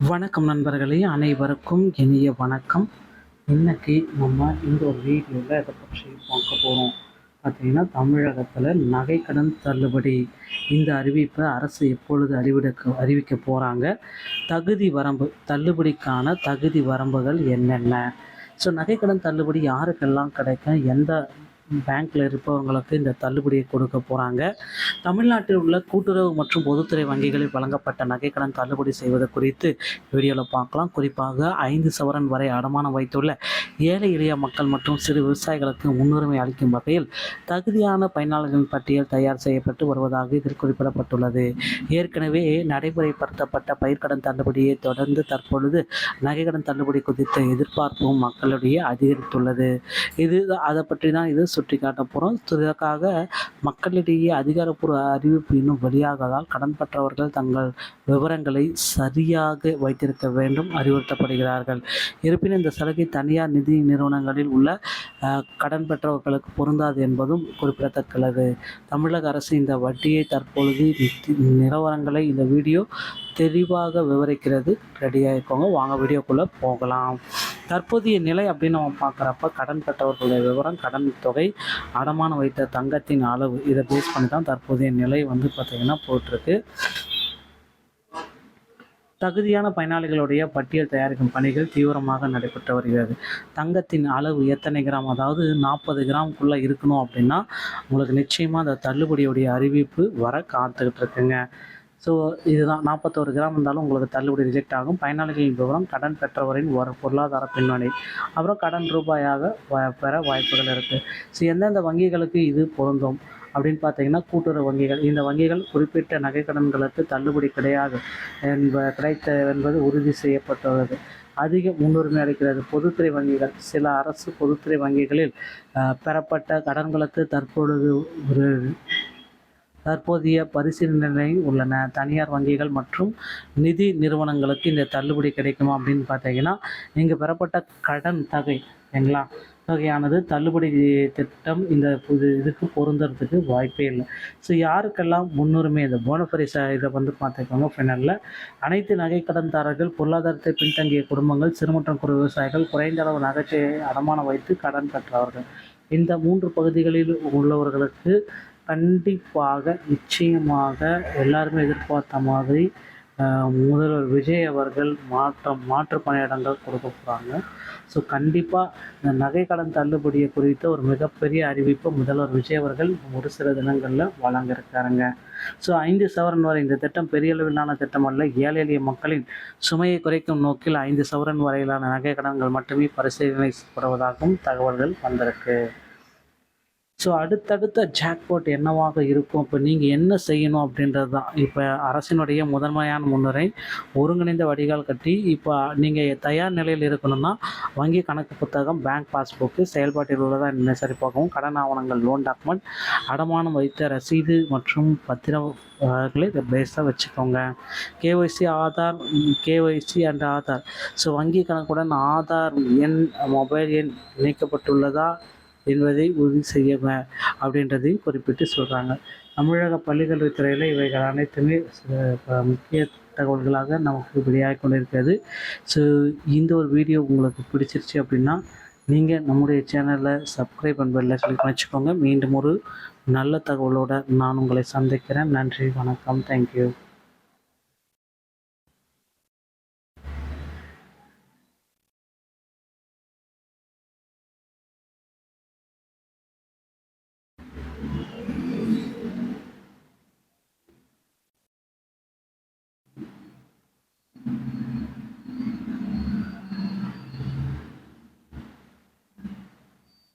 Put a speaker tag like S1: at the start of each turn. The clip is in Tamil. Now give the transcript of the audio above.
S1: வணக்கம் நண்பர்களே, அனைவருக்கும் இனிய வணக்கம். இன்னைக்கு நம்ம இந்த ஒரு வீடியோவில் இதை பற்றி பார்க்க போகிறோம். பார்த்தீங்கன்னா, தமிழகத்தில் நகைக்கடன் தள்ளுபடி இந்த அறிவிப்பை அரசு எப்பொழுது அறிவிக்க போகிறாங்க, தகுதி வரம்பு தள்ளுபடிக்கான தகுதி வரம்புகள் என்னென்ன, ஸோ நகைக்கடன் தள்ளுபடி யாருக்கெல்லாம் கிடைக்கும், எந்த பேங்க்கில் இருப்பவங்களுக்கு இந்த தள்ளுபடியை கொடுக்க போகிறாங்க, தமிழ்நாட்டில் உள்ள கூட்டுறவு மற்றும் பொதுத்துறை வங்கிகளில் வழங்கப்பட்ட நகைக்கடன் தள்ளுபடி செய்வது குறித்து வீடியோவில் பார்க்கலாம். குறிப்பாக 5 சவரன் வரை அடமானம் வைத்துள்ள ஏழை எளிய மக்கள் மற்றும் சிறு விவசாயிகளுக்கு முன்னுரிமை அளிக்கும் வகையில் தகுதியான பயனாளர்களின் பட்டியல் தயார் செய்யப்பட்டு வருவதாக இதில் குறிப்பிடப்பட்டுள்ளது. ஏற்கனவே நடைமுறைப்படுத்தப்பட்ட பயிர்க்கடன் தள்ளுபடியை தொடர்ந்து தற்பொழுது நகைக்கடன் தள்ளுபடி குறித்த எதிர்பார்ப்பும் மக்களிடையே அதிகரித்துள்ளது. அதை பற்றி தான் இது சுட்டிக்காட்ட போகிறோம். இதற்காக மக்களிடையே அதிகாரப்பூர்வ அறிவிப்பு இன்னும் வெளியாகாதால் கடன் பெற்றவர்கள் தங்கள் விவரங்களை சரியாக வைத்திருக்க வேண்டும் அறிவுறுத்தப்படுகிறார்கள். இருப்பினும் இந்த சலுகை தனியார் நிதி நிறுவனங்களில் உள்ள கடன் பெற்றவர்களுக்கு பொருந்தாது என்பதும் குறிப்பிடத்தக்கது. தமிழக அரசு இந்த வட்டியை தற்பொழுது நிலவரங்களை இந்த வீடியோ தெளிவாக விவரிக்கிறது. ரெடியாக இருக்கவங்க வாங்க வீடியோக்குள்ளே போகலாம். தற்போதைய நிலை அப்படின்னு நம்ம பார்க்குறப்ப கடன் பெற்றவர்களுடைய விவரம், கடன் தொகை, அடமானம் வைத்த தங்கத்தின் அளவு, இதை பேஸ் பண்ணி தான் தற்போதைய நிலை பார்த்திங்கன்னா போட்டிருக்கு. தகுதியான பயனாளிகளுடைய பட்டியல் தயாரிக்கும் பணிகள் தீவிரமாக நடைபெற்று வருகிறது. தங்கத்தின் அளவு எத்தனை கிராம், அதாவது 40 கிராமுக்குள்ளே இருக்கணும் அப்படின்னா உங்களுக்கு நிச்சயமாக அந்த தள்ளுபடியுடைய அறிவிப்பு வர காத்துக்கிட்டு இருக்குங்க. ஸோ இதுதான் 41 கிராம் இருந்தாலும் உங்களுக்கு தள்ளுபடி ரிஜெக்ட் ஆகும். பயனாளிகளின் விவரம், கடன் பெற்றவரின் ஒரு பொருளாதார பின்னணி, அப்புறம் கடன் ரூபாயாக பெற வாய்ப்புகள் இருக்குது. ஸோ எந்தெந்த வங்கிகளுக்கு இது பொருந்தும் அப்படின்னு பார்த்தீங்கன்னா, கூட்டுறவு வங்கிகள். இந்த வங்கிகள் குறிப்பிட்ட நகைக்கடன்களுக்கு தள்ளுபடி கிடைத்த என்பது உறுதி செய்யப்பட்டுள்ளது. அதிக முன்னுரிமை அளிக்கிறது பொதுத்துறை வங்கிகள். சில அரசு பொதுத்துறை வங்கிகளில் பெறப்பட்ட கடன்களுக்கு தற்போதைய பரிசீலனையில் உள்ளன. தனியார் வங்கிகள் மற்றும் நிதி நிறுவனங்களுக்கு இந்த தள்ளுபடி கிடைக்குமா அப்படின்னு பார்த்தீங்கன்னா, இங்கே பெறப்பட்ட கடன் தொகையானது தள்ளுபடி திட்டம் இந்த இதுக்கு பொருந்துறதுக்கு வாய்ப்பே இல்லை. ஸோ யாருக்கெல்லாம் முன்னுரிமை, இந்த போனஃபரிஸ் இதை பார்த்துக்கோங்க. ஃபைனலில் அனைத்து நகைக்கடன்தாரர்கள், பொருளாதாரத்தை பின்தங்கிய குடும்பங்கள், சிறு மற்றும் குறு விவசாயிகள், குறைந்த அளவு நகைச்சையை அடமானம் வைத்து கடன் பெற்றவர்கள், இந்த 3 பகுதிகளில் உள்ளவர்களுக்கு கண்டிப்பாக நிச்சயமாக எல்லாருமே எதிர்பார்த்த மாதிரி முதல்வர் விஜய் அவர்கள் மாற்று பணியிடங்கள் கொடுக்க போகிறாங்க. ஸோ கண்டிப்பாக இந்த நகைக்கடன் தள்ளுபடியை குறித்த ஒரு மிகப்பெரிய அறிவிப்பு முதல்வர் விஜய் அவர்கள் ஒரு சில தினங்களில் வழங்க இருக்காருங்க. ஸோ 5 சவரன் வரை இந்த திட்டம் பெரிய அளவிலான திட்டம் அல்ல. ஏழை எளிய மக்களின் சுமையை குறைக்கும் நோக்கில் 5 சவரன் வரையிலான நகைக்கடன்கள் மட்டுமே பரிசீலனைப்படுவதாகவும் தகவல்கள் வந்திருக்கு. ஸோ அடுத்தடுத்த ஜாக்பாட் என்னவாக இருக்கும், இப்போ நீங்கள் என்ன செய்யணும் அப்படின்றது தான். இப்போ அரசினுடைய முதன்மையான முன்னுரை ஒருங்கிணைந்த வடிகால் கட்டி, இப்போ நீங்கள் தயார் நிலையில் இருக்கணும்னா வங்கி கணக்கு புத்தகம், பேங்க் பாஸ்புக்கு செயல்பாட்டில் உள்ளதாக என்ன சரி பார்க்கவும், கடன் ஆவணங்கள், லோன் டாக்குமெண்ட், அடமானம் வைத்த ரசீது மற்றும் பத்திரங்களை இதை பேஸாக வச்சுக்கோங்க. KYC and Aadhaar. ஸோ வங்கி கணக்குடன் ஆதார் எண், மொபைல் எண் இணைக்கப்பட்டுள்ளதா என்பதை உறுதி செய்ய அப்படின்றதையும் குறிப்பிட்டு சொல்கிறாங்க. தமிழக பள்ளிக்கல்வித்துறையில் இவைகள் அனைத்துமே முக்கிய தகவல்களாக நமக்கு வெளியாகி கொண்டிருக்கிறது. ஸோ இந்த ஒரு வீடியோ உங்களுக்கு பிடிச்சிருச்சு அப்படின்னா நீங்கள் நம்முடைய சேனலை சப்ஸ்கிரைப் பண்ணல சொல்லி வச்சுக்கோங்க. மீண்டும் ஒரு நல்ல தகவலோடு நான் உங்களை சந்திக்கிறேன். நன்றி, வணக்கம், தேங்க்யூ.